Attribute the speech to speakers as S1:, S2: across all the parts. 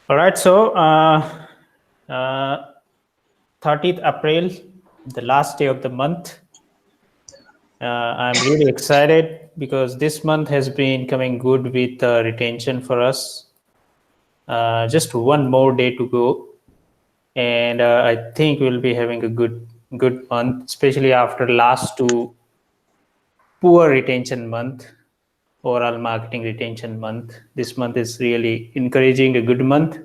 S1: All right, so 30th April, the last day of the month. I'm really excited because this month has been coming good with retention for us. Just one more day to go, and I think we'll be having a good month, especially after last two poor retention month, overall marketing retention month. This month is really encouraging a good month,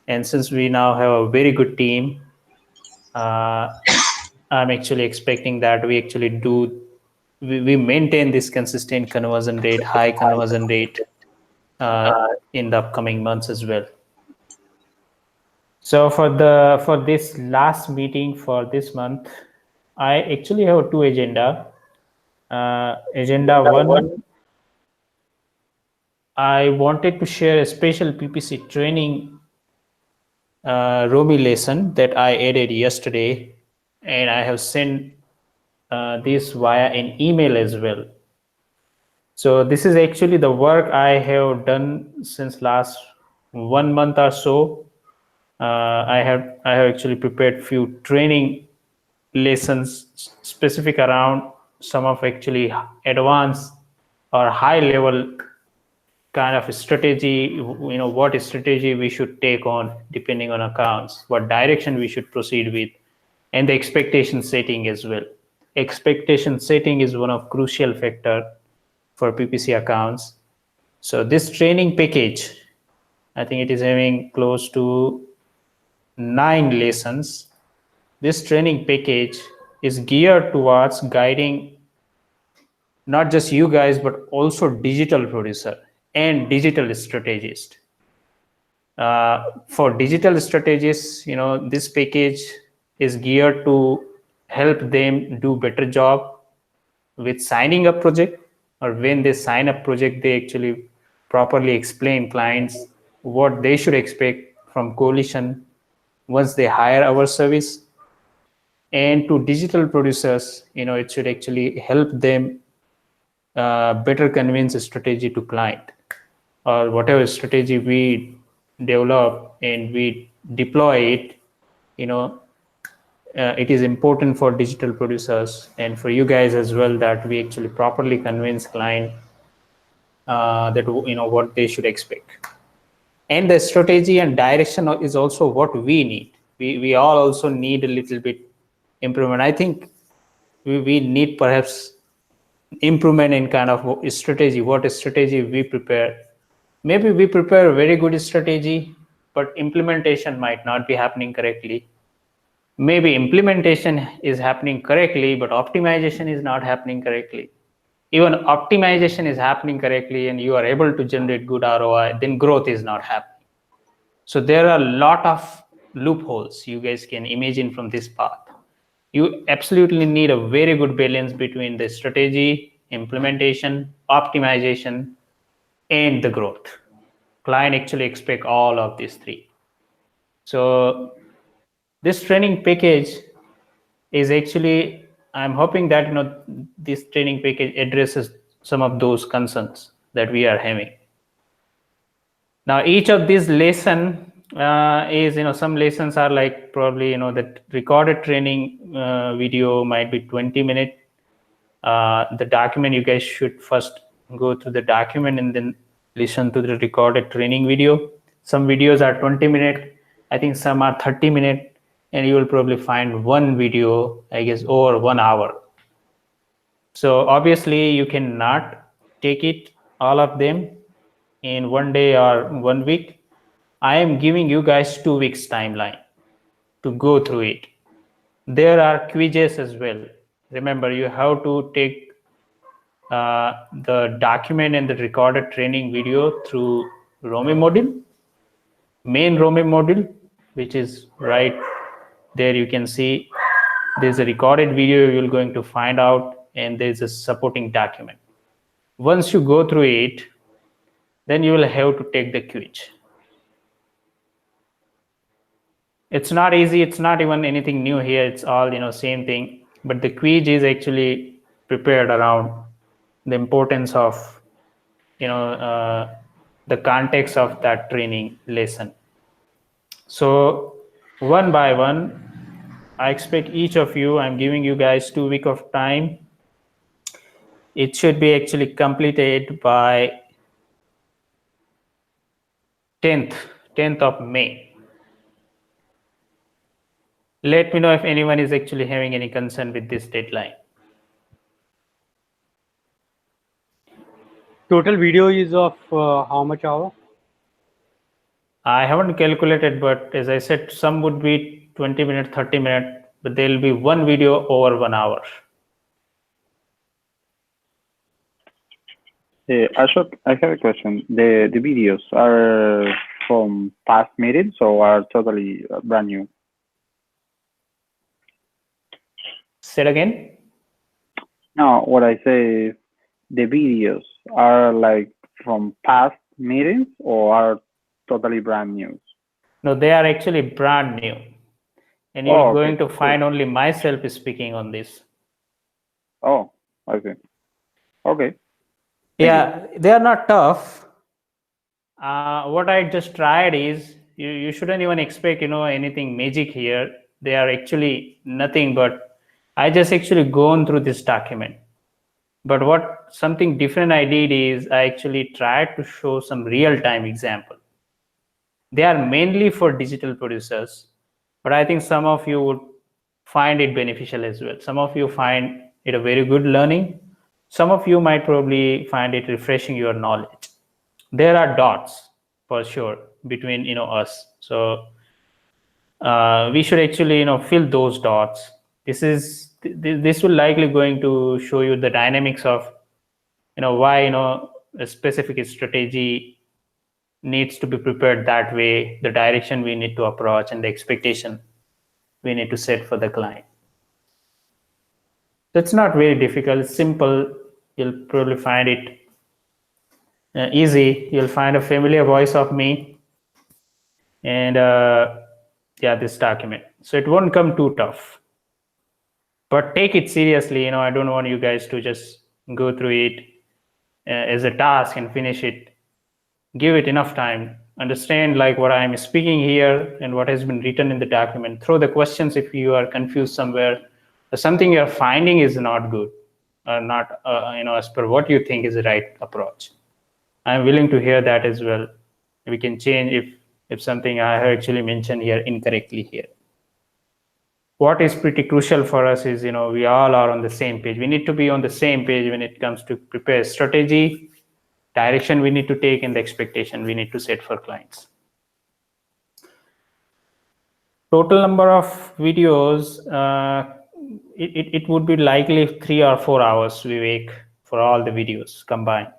S1: and since we now have a very good team, I'm actually expecting that we maintain this consistent conversion rate, high conversion rate in the upcoming months as well. So for this last meeting for this month, I actually have two agenda. Agenda one, I wanted to share a special PPC training Romy lesson that I added yesterday, and I have sent this via an email as well. So this is actually the work I have done since last 1 month or so. I have actually prepared few training lessons specific around some of actually advanced or high level kind of strategy, what strategy we should take on depending on accounts, what direction we should proceed with, and the expectation setting as well. Expectation setting is one of crucial factor for PPC accounts. So this training package, I think it is having close to 9 lessons. This training package is geared towards guiding not just you guys, but also digital producer and digital strategist. For digital strategists, this package is geared to help them do better job with signing up project, or when they sign up project, they actually properly explain clients what they should expect from Coalition once they hire our service. And to digital producers, it should actually help them better convince a strategy to client, or whatever strategy we develop and we deploy it. It is important for digital producers and for you guys as well that we actually properly convince client that what they should expect. And the strategy and direction is also what we need. We all also need a little bit improvement. I think we need perhaps improvement in kind of strategy, what strategy we prepare. Maybe we prepare a very good strategy, but implementation might not be happening correctly. Maybe implementation is happening correctly, but optimization is not happening correctly. Even optimization is happening correctly and you are able to generate good ROI, then growth is not happening. So there are a lot of loopholes you guys can imagine from this path. You absolutely need a very good balance between the strategy, implementation, optimization, and the growth. Client actually expect all of these three. So this training package is actually, I'm hoping that this training package addresses some of those concerns that we are having. Now each of these lesson is, some lessons are like probably that recorded training video might be 20 minutes. The document, you guys should first go through the document and then listen to the recorded training video. Some videos are 20 minutes, I think some are 30 minutes, and you will probably find one video, I guess, over 1 hour. So obviously you cannot take it all of them in one day or 1 week. I am giving you guys 2 weeks timeline to go through it. There are quizzes as well. Remember, you have to take the document and the recorded training video through Romy module, main Romy module, which is right there. You can see there's a recorded video you're going to find out, and there's a supporting document. Once you go through it, then you will have to take the quiz. It's not easy. It's not even anything new here. It's all same thing. But the quiz is actually prepared around the importance of the context of that training lesson. So one by one, I expect each of you, I'm giving you guys 2 weeks of time. It should be actually completed by 10th of May. Let me know if anyone is actually having any concern with this deadline.
S2: Total video is of how much hour?
S1: I haven't calculated, but as I said, some would be 20 minutes, 30 minutes, but there will be one video over 1 hour.
S3: Ashok, I have a question. The videos are from past meetings or are totally brand new?
S1: Say it again.
S3: No, what I say, the videos are like from past meetings or are totally brand new?
S1: No, they are actually brand new. And you're going to find only myself speaking on this.
S3: Oh, I see. Okay.
S1: Yeah, they are not tough. What I just tried is you shouldn't even expect anything magic here. They are actually nothing but I just actually gone through this document. But what something different I did is I actually tried to show some real-time example. They are mainly for digital producers, but I think some of you would find it beneficial as well. Some of you find it a very good learning. Some of you might probably find it refreshing your knowledge. There are dots for sure between us. So we should actually fill those dots. This will likely going to show you the dynamics of why a specific strategy needs to be prepared that way, the direction we need to approach, and the expectation we need to set for the client. It's not very difficult. It's simple. You'll probably find it easy. You'll find a familiar voice of me, and yeah, this document. So it won't come too tough. But take it seriously. I don't want you guys to just go through it as a task and finish it. Give it enough time. Understand like what I'm speaking here and what has been written in the document. Throw the questions if you are confused somewhere, or something you're finding is not good, or not as per what you think is the right approach. I'm willing to hear that as well. We can change if something I have actually mentioned here incorrectly here. What is pretty crucial for us is we all are on the same page. We need to be on the same page when it comes to prepare strategy, direction we need to take, and the expectation we need to set for clients. Total number of videos, it would be likely 3 or 4 hours, Vivek, for all the videos combined.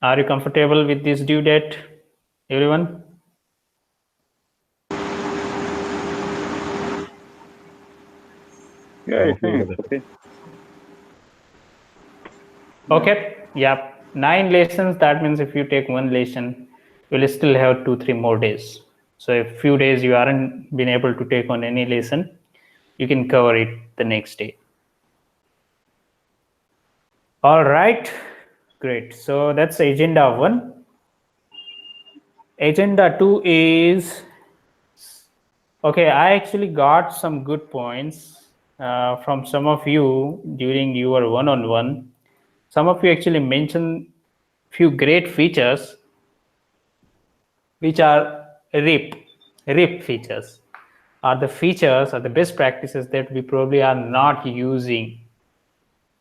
S1: Are you comfortable with this due date, everyone?
S3: Yeah, I think it's okay.
S1: Okay, yeah, 9 lessons. That means if you take 1 lesson, you'll still have 2-3 more days. So if few days you aren't been able to take on any lesson, you can cover it the next day. All right, great. So that's agenda 1. Agenda 2 is, okay, I actually got some good points from some of you during your one-on-one. Some of you actually mentioned few great features which are RIP features, are the features or the best practices that we probably are not using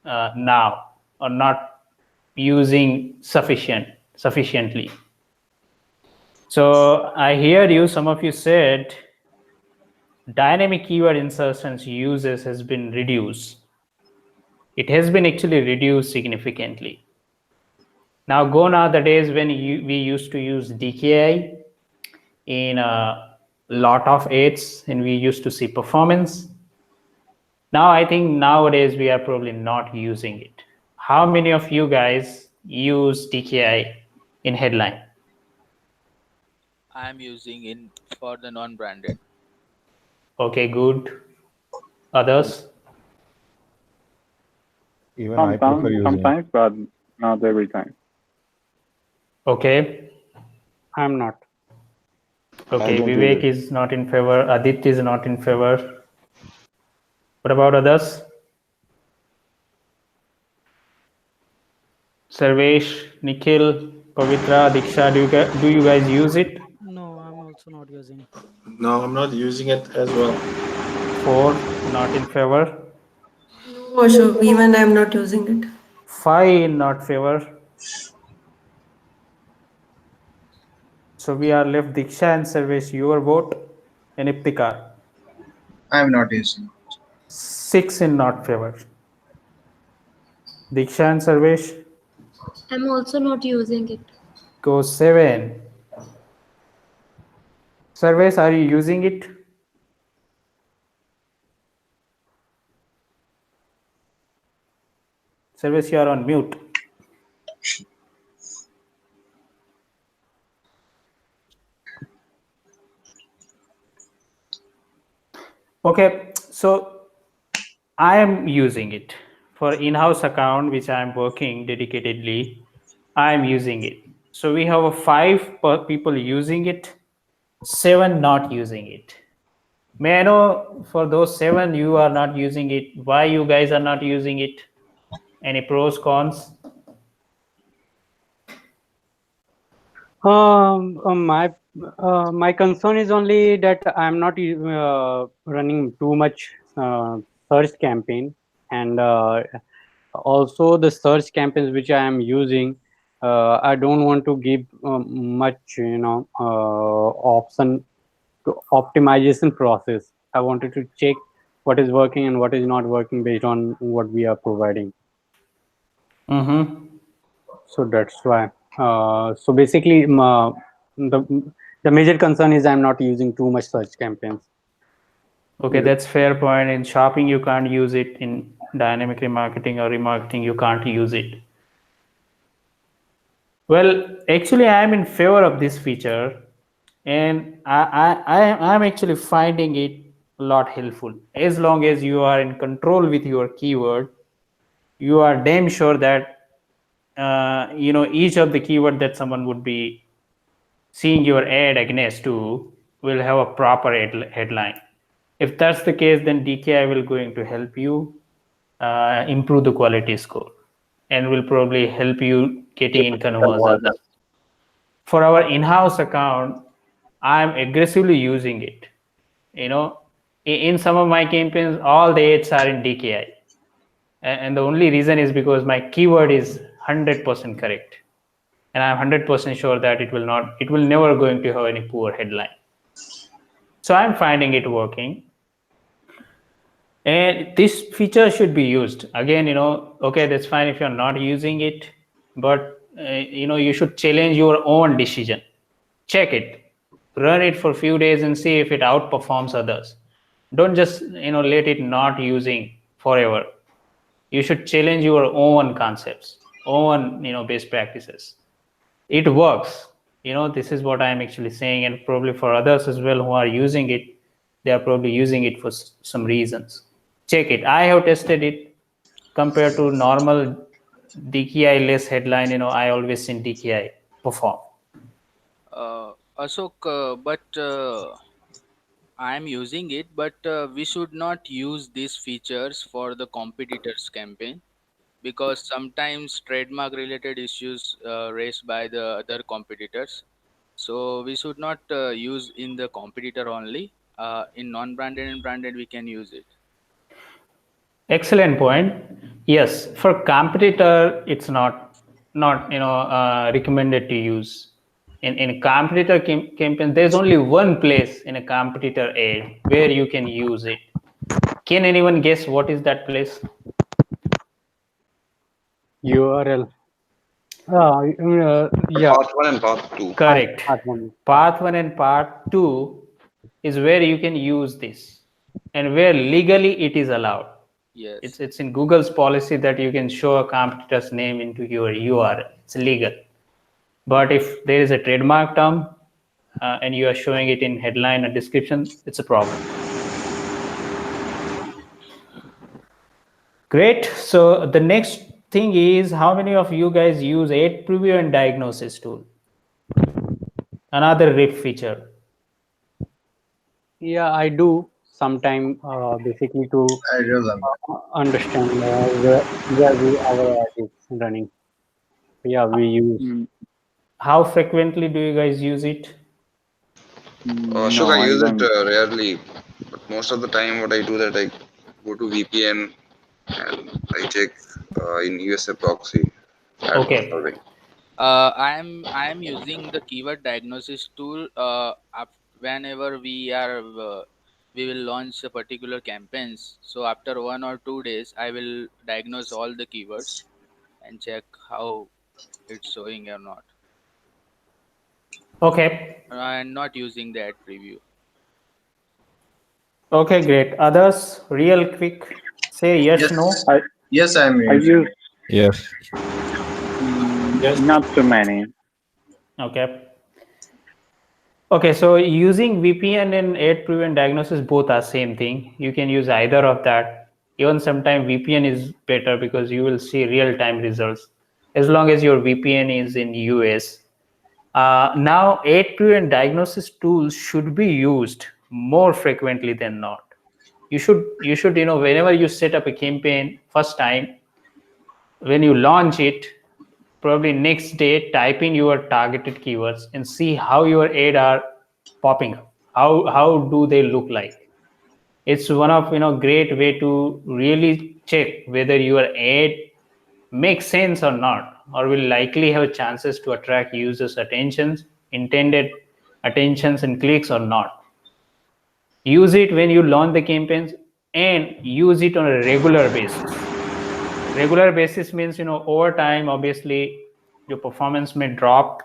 S1: now, or not using sufficiently. So I hear you, some of you said dynamic keyword insertions uses has been reduced. It has been actually reduced significantly. Now gone are the days when we used to use DKI in a lot of ads and we used to see performance. Now I think nowadays we are probably not using it. How many of you guys use DKI in headline?
S4: I am using in for the non-branded.
S1: Okay, good. Others?
S5: Even I prefer using
S3: sometimes, but not every time.
S1: Okay.
S2: I'm not.
S1: Okay.
S3: don't use
S1: Vivek
S3: it.
S1: is not in favor. Aditya is not in favor. What about others? Sarvesh, Nikhil, Pavitra, Diksha, do you guys use it?
S5: No, I'm also not using.
S6: No, I'm not using it as well.
S1: 4, not in favor.
S7: No, Ashok, even I'm not using it.
S1: 5 in not favor. So we are left Diksha and Sarvesh. Your vote and Iptikar.
S8: I'm not using.
S1: 6 in not favor. Diksha and Sarvesh
S9: I'm also not using it.
S1: go 7. Sarvesh, are you using it? Sarvesh, you are on mute. Okay, so I am using it for in-house account, which I am working dedicatedly. I am using it. So we have a 5 people using it, 7 not using it. May I know for those 7 you are not using it, why you guys are not using it? Any pros, cons?
S2: My concern is only that I'm not running too much search campaign, and also the search campaigns which I am using, I don't want to give much, option to optimization process. I wanted to check what is working and what is not working based on what we are providing.
S1: Mm-hmm.
S2: So that's why. So basically, the major concern is I'm not using too much search campaigns.
S1: Okay, that's fair point. In shopping, you can't use it. In dynamic remarketing or remarketing, you can't use it. Well, actually, I am in favor of this feature, and I'm actually finding it a lot helpful. As long as you are in control with your keyword, you are damn sure that each of the keyword that someone would be seeing your ad against to will have a proper headline. If that's the case, then DKI will going to help you improve the quality score and will probably help you getting in conversions. For our in-house account, I'm aggressively using it. In some of my campaigns, all the ads are in DKI, and the only reason is because my keyword is 100% correct, and I'm 100% sure that it will never going to have any poor headline. So I'm finding it working. And this feature should be used again. Okay, that's fine if you're not using it, but you should challenge your own decision. Check it, run it for a few days and see if it outperforms others. Don't just let it not using forever. You should challenge your own concepts, own best practices. It works. This is what I'm actually saying, and probably for others as well who are using it, they are probably using it for some reasons. Check it. I have tested it. Compared to normal DKI less headline, I always seen DKI perform.
S4: Ashok, but I am using it, but we should not use these features for the competitors campaign, because sometimes trademark related issues raised by the other competitors. So we should not use in the competitor only. In non-branded and branded, we can use it.
S1: Excellent point. Yes, for competitor, it's not recommended to use. In competitor campaign, there's only one place in a competitor ad where you can use it. Can anyone guess what is that place?
S2: URL. Yeah.
S8: Part 1 and part 2.
S1: Correct.
S2: Part
S1: 1 and part 2 is where you can use this, and where legally it is allowed.
S4: Yes.
S1: It's in Google's policy that you can show a competitor's name into your URL. It's legal. But if there is a trademark term and you are showing it in headline or description, it's a problem. Great. So the next thing is, how many of you guys use ad preview and diagnosis tool? another RIP feature?
S2: Yeah, I do sometime, basically to
S8: I remember.
S2: understand our ad is running. Yeah, we use.
S3: Mm,
S1: How frequently do you guys use it?
S8: Ashok, I
S3: no, I
S8: use it
S3: don't.
S8: rarely, but most of the time, what I do that I go to VPN and I check in USA proxy ad
S1: Okay.
S8: serving.
S4: I am using the keyword diagnosis tool. Whenever we will launch a particular campaigns. So after 1 or 2 days, I will diagnose all the keywords and check how it's showing or not.
S1: Okay.
S4: And not using the ad preview.
S1: Okay, great. Others, real quick, say yes, no.
S8: Yes,
S3: I
S8: yes, I'm
S3: I
S8: using
S3: use
S8: it.
S10: Yes.
S6: Yes.
S3: not too many.
S1: Okay. Okay, so using VPN and ad preview and diagnosis both are same thing. You can use either of that. Even sometimes VPN is better because you will see real-time results as long as your VPN is in US. Now, ad preview and diagnosis tools should be used more frequently than not. You should whenever you set up a campaign first time, when you launch it, probably next day type in your targeted keywords and see how your ad are popping up, how do they look like. It's one of great way to really check whether your ad makes sense or not, or will likely have chances to attract users attentions, intended attentions and clicks or not. Use it when you launch the campaigns and use it on a regular basis. Regular basis means over time obviously your performance may drop.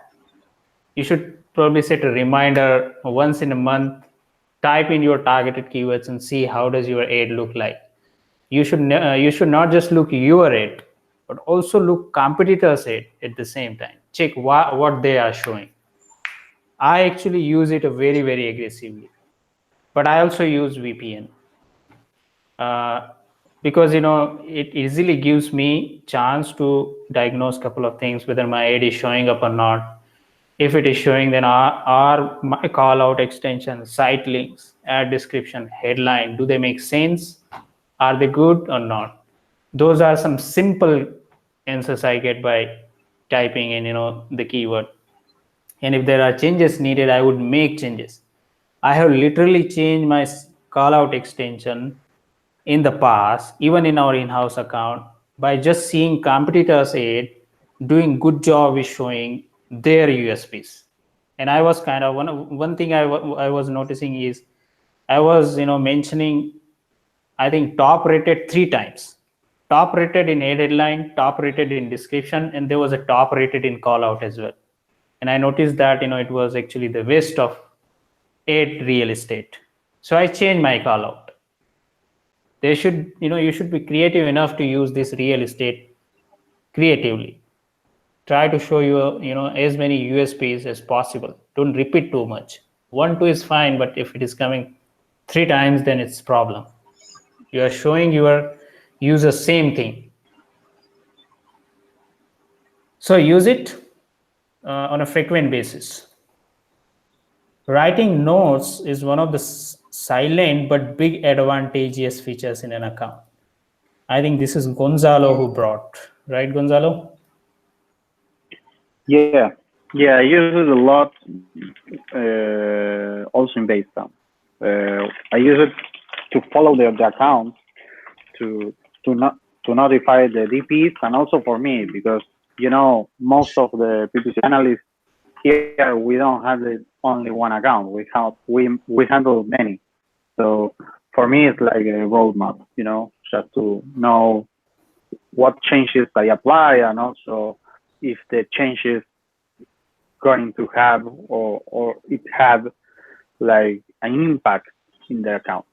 S1: You should probably set a reminder once in a month, type in your targeted keywords and see how does your ad look like. You should not just look your ad but also look competitors ad at the same time, check what they are showing. I actually use it very very aggressively, but I also use VPN uh, because it easily gives me chance to diagnose a couple of things, whether my ad is showing up or not. If it is showing, then are my call out extension, site links, ad description, headline, do they make sense? Are they good or not? Those are some simple answers I get by typing in the keyword. And if there are changes needed, I would make changes. I have literally changed my call out extension in the past, even in our in-house account, by just seeing competitors ad doing good job is showing their USPs. And I was kind of one thing I was noticing is I was mentioning, I think, top rated 3 times. Top rated in ad headline, top rated in description, and there was a top rated in call out as well. And I noticed that it was actually the waste of ad real estate. So I changed my call out. They should, you should be creative enough to use this real estate creatively. Try to show as many USPs as possible. Don't repeat too much. 1 2 is fine, but if it is coming 3 times, then it's problem. You are showing your user same thing. So use it on a frequent basis. Writing notes is one of the silent but big advantageous features in an account. I think this is Gonzalo who brought, right, Gonzalo?
S3: Yeah, yeah, I use it a lot. Also in Basecamp. I use it to follow the account, to to not to notify the DPs, and also for me because most of the PPC analysts here we don't have only one account. We handle many. So for me it's like a roadmap, just to know what changes I apply, and also if the changes going to have or it have like an impact in the account.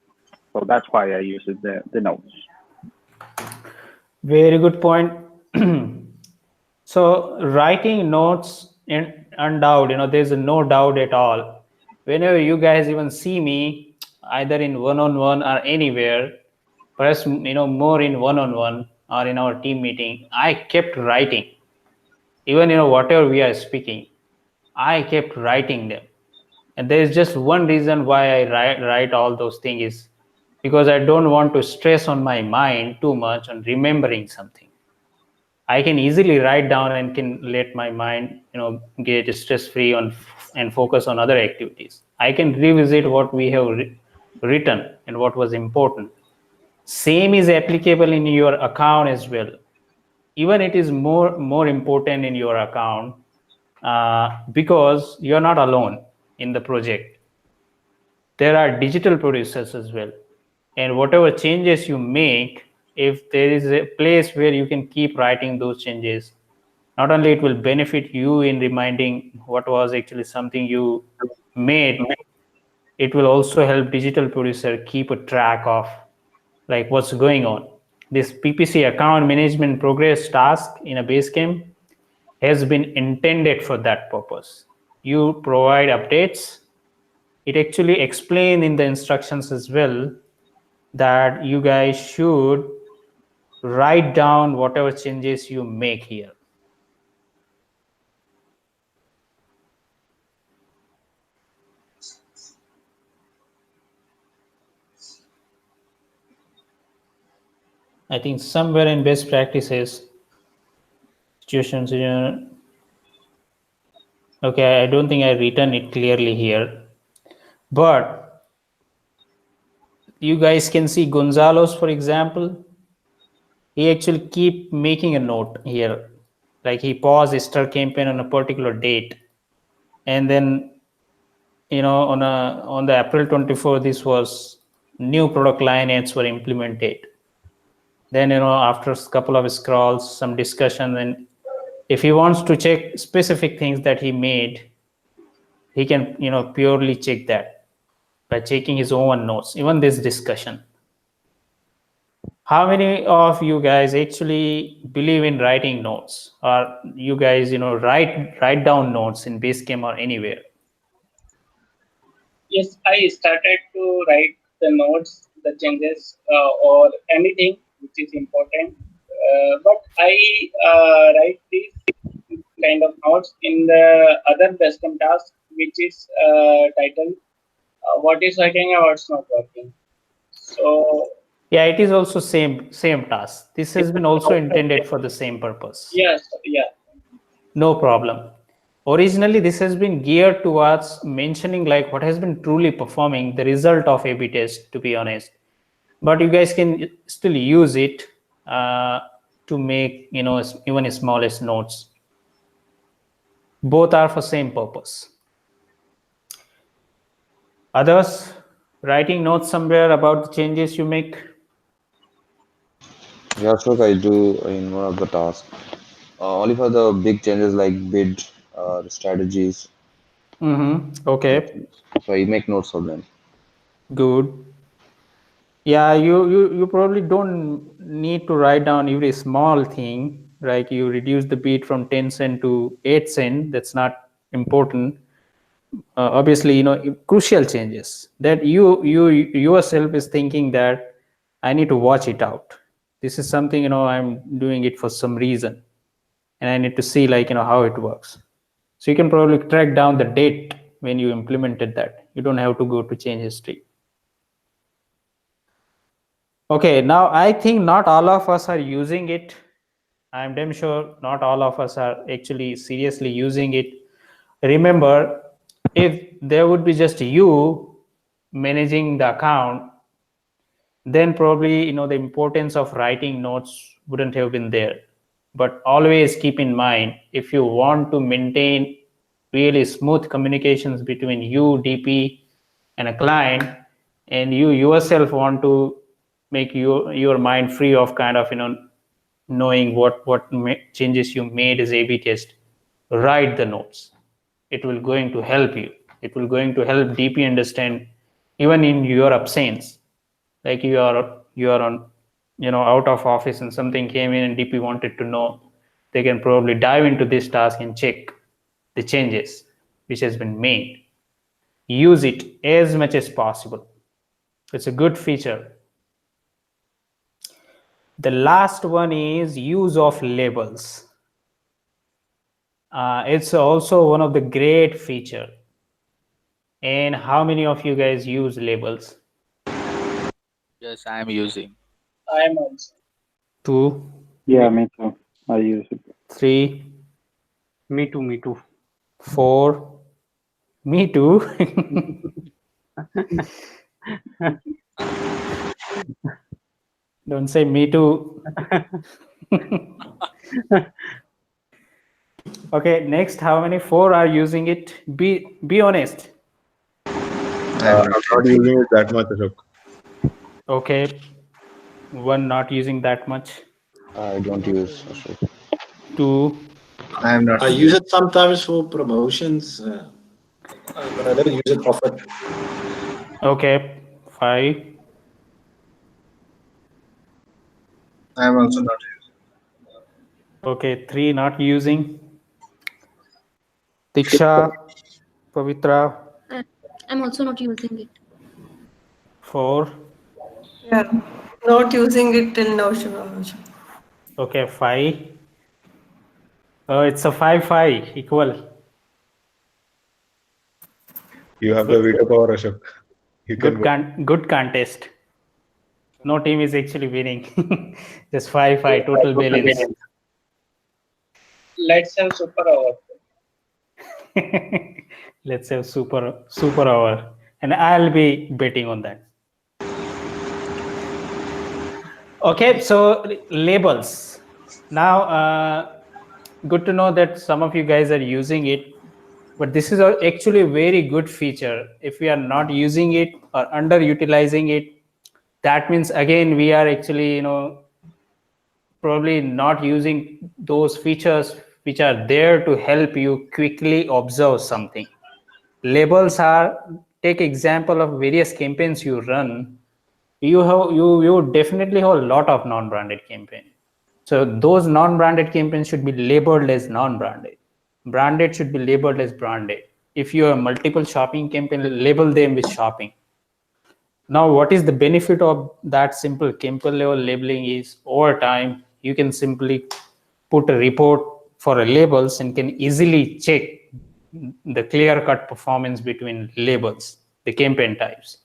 S3: So that's why I use it, the notes.
S1: Very good point. So writing notes, in undoubt, there's no doubt at all. Whenever you guys even see me, either in one-on-one or anywhere, perhaps more in one-on-one or in our team meeting, I kept writing. Even whatever we are speaking, I kept writing them. And there is just one reason why I write all those things is because I don't want to stress on my mind too much on remembering something. I can easily write down and can let my mind, get stress free on and focus on other activities. I can revisit what we have written and what was important. Same is applicable in your account as well. Even it is more important in your account because you're not alone in the project. There are digital producers as well, and whatever changes you make, if there is a place where you can keep writing those changes, not only it will benefit you in reminding what was actually something you made, it will also help digital producer keep a track of like what's going on. This PPC account management progress task in a Basecamp has been intended for that purpose. You provide updates. It actually explains in the instructions as well that you guys should write down whatever changes you make here. I think somewhere in best practices, situations, okay, I don't think I written it clearly here, but you guys can see Gonzalo's, for example, he actually keep making a note here. Like he paused Star campaign on a particular date. And then, on the April 24, this was new product line ads were implemented. Then, after a couple of scrolls, some discussion, and if he wants to check specific things that he made, he can, purely check that by checking his own notes, even this discussion. How many of you guys actually believe in writing notes, or you guys, write down notes in Basecamp or anywhere?
S6: Yes, I started to write the notes, the changes, or anything which is important. But I write these kind of notes in the other custom task, which is titled "What is working and what's not working." So
S1: Yeah, it is also same task. This has been also intended for the same purpose.
S6: yes, yeah.
S1: No problem. Originally, this has been geared towards mentioning like what has been truly performing, the result of A/B test, to be honest. But you guys can still use it to make even smallest notes. Both are for same purpose. Others writing notes somewhere about the changes you make?
S8: Yeah, sure, I do in one of the tasks. Only for the big changes like bid, strategies.
S1: Okay,
S8: So I make notes of them.
S1: good. Yeah, you probably don't need to write down every small thing. Like you reduce the bid from 10 cent to 8 cent. That's not important. Obviously, crucial changes that you yourself is thinking that I need to watch it out. This is something, I'm doing it for some reason, and I need to see like how it works. So you can probably track down the date when you implemented that. You don't have to go to change history. Okay, now I think not all of us are using it. I'm damn sure not all of us are actually seriously using it. Remember, if there would be just you managing the account, then probably the importance of writing notes wouldn't have been there. But always keep in mind, if you want to maintain really smooth communications between you, DP, and a client, and you yourself want to make your mind free of kind of knowing what changes you made as A/B test, write the notes. It will going to help you. It will going to help DP understand even in your absence, like you are on out of office and something came in and DP wanted to know, they can probably dive into this task and check the changes which has been made. Use it as much as possible. It's a good feature. The last one is use of labels. It's also one of the great feature. And how many of you guys use labels?
S4: Yes, I am using.
S6: I am also.
S1: 2,
S3: Yeah, me too. I use it.
S1: 3,
S2: Me too.
S1: 4. Me too. Don't say me too. Okay, next, how many? 4 are using it? Be honest.
S8: I'm
S10: I'm not using it that much, Ashok.
S1: Okay, 1 not using that much.
S8: I don't use Ashok.
S1: 2,
S10: I am not.
S11: I use it sometimes for promotions, but I don't use it often.
S1: okay, 5,
S10: I am also not
S1: okay, 3 not using. Diksha, Pavitra,
S9: I'm also not using it.
S1: 4,
S7: Yeah, not using it till now, Shiva.
S1: okay, 5. It's a 5-5 equal.
S10: using. You have the veto power, Ashok. You can vote.
S1: Good contest. No team is actually winning. Just 5-5 total balance.
S6: Let's have super hour.
S1: Let's have super hour, and I'll be betting on that. Okay, so labels. Now, good to know that some of you guys are using it, but this is actually a very good feature. If we are not using it or underutilizing it, that means again we are actually probably not using those features which are there to help you quickly observe something. Labels are, take example of various campaigns you run. You definitely have a lot of non-branded campaign. So those non-branded campaigns should be labeled as non-branded. Branded should be labeled as branded. If you have multiple shopping campaign, label them with shopping. Now, what is the benefit of that simple campaign level labeling is over time, you can simply put a report for a labels and can easily check the clear cut performance between labels, the campaign types.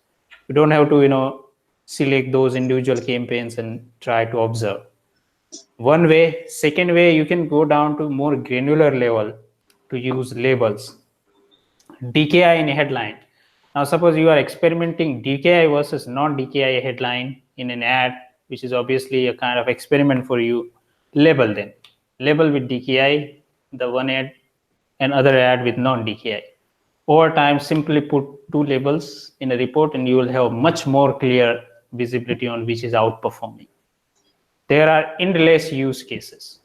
S1: You don't have to, select those individual campaigns and try to observe. One way. Second way, you can go down to more granular level to use labels. DKI in a headline. Now, suppose you are experimenting DKI versus non-DKI headline in an ad, which is obviously a kind of experiment for you. Label them. Label with DKI, the one ad, and other ad with non-DKI. Over time, simply put 2 labels in a report and you will have much more clear visibility on which is outperforming. There are endless use cases.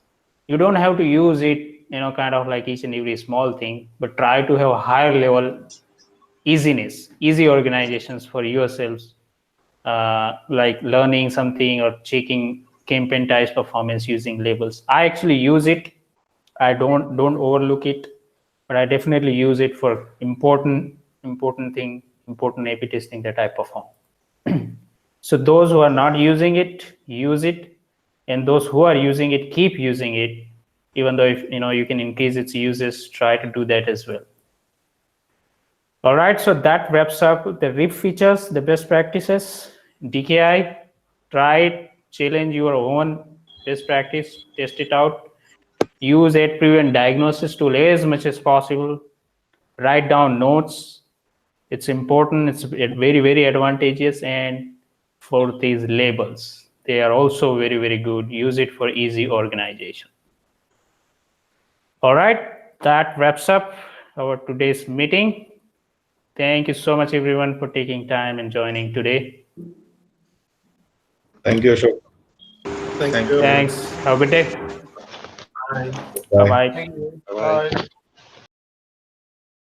S1: You don't have to use it, kind of like each and every small thing, but try to have a higher level easiness, easy organizations for yourselves, like learning something or checking campaign types performance using labels. I actually use it. I don't overlook it, but I definitely use it for important A/B testing that I perform. So those who are not using it, use it, and those who are using it, keep using it. Even though if you can increase its uses, try to do that as well. All right, so that wraps up the RIP features, the best practices. DKI, try it, challenge your own best practice, test it out. Use ad preview diagnosis tool as much as possible. Write down notes. It's important. It's very, very advantageous. And for these labels, they are also very, very good. Use it for easy organization. All right, that wraps up our today's meeting. Thank you so much, everyone, for taking time and joining today.
S10: Thank you, Ashok.
S11: Thank you.
S1: Thanks. Have a good day.
S11: Bye.
S1: Bye-bye.
S8: Bye.